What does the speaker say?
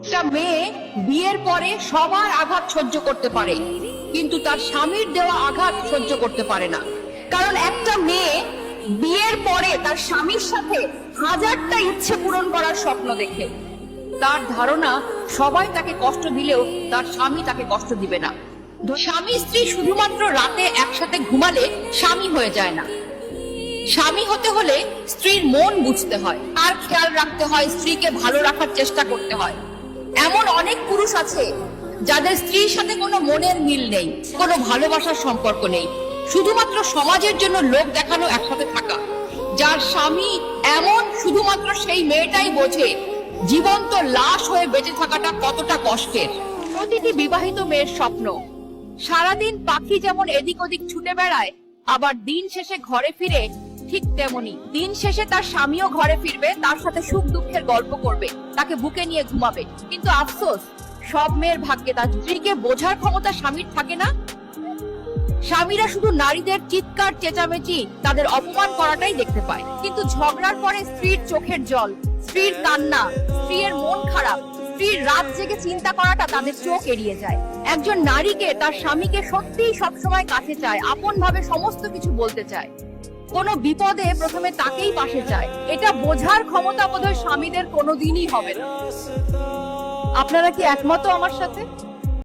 একটা মেয়ে বিয়ের পরে সবার আঘাত সহ্য করতে পারে, কিন্তু তার স্বামীর দেওয়া আঘাত সহ্য করতে পারে না। কারণ একটা মেয়ে বিয়ের পরে তার স্বামীর সাথে হাজারটা ইচ্ছে পূরণ করার স্বপ্ন দেখে। তার ধারণা সবাই তাকে কষ্ট দিলেও তার স্বামী তাকে কষ্ট দিবে না। স্বামী স্ত্রী শুধুমাত্র রাতে একসাথে ঘুমালে স্বামী হয়ে যায় না। স্বামী হতে হলে স্ত্রীর মন বুঝতে হয়, তার খেয়াল রাখতে হয়, স্ত্রীকে ভালো রাখার চেষ্টা করতে হয়। এমন অনেক পুরুষ আছে যাদের স্ত্রীর সাথে কোনো মনের মিল নেই, কোনো ভালোবাসার সম্পর্ক নেই, শুধুমাত্র সমাজের জন্য লোক দেখানো একসাথে থাকা। যার স্বামী এমন, শুধুমাত্র সেই মেয়েটাই বোঝে জীবন্ত লাশ হয়ে বেঁচে থাকাটা কতটা কষ্টের। প্রতিটি বিবাহিত মেয়ের স্বপ্ন সারাদিন পাখি যেমন এদিক ওদিক ছুটে বেড়ায়, আবার দিন শেষে ঘরে ফিরে ঠিক তেমনি দিন শেষে তার স্বামীও ঘরে ফিরবে, তার সাথে সুখ দুঃখের গল্প করবে, তাকে বুকে নিয়ে ঘুমাবে। কিন্তু আফসোস, সব মেয়ের ভাগ্যে তার স্ত্রীকে বোঝার ক্ষমতা স্বামীর থাকে না। স্বামীরা শুধু নারীদের চিৎকার চেঁচামেচি, তাদের অপমান করাটাই দেখতে পায়। কিন্তু ঝগড়ার পরে স্ত্রীর চোখের জল, স্ত্রীর কান্না, স্ত্রীর মন খারাপ, স্ত্রীর রাত জেগে চিন্তা করাটা তাদের চোখ এড়িয়ে যায়। একজন নারীকে তার স্বামীকে সত্যিই সবসময় কাছে চায়, আপন ভাবে সমস্ত কিছু বলতে চায়, কোনো বিপদে প্রথমে তাকেই পাশে চায়। এটা বোঝার ক্ষমতা বোধহয় স্বামীদের কোনোদিনই হবে না। আপনারা কি একমত আমার সাথে?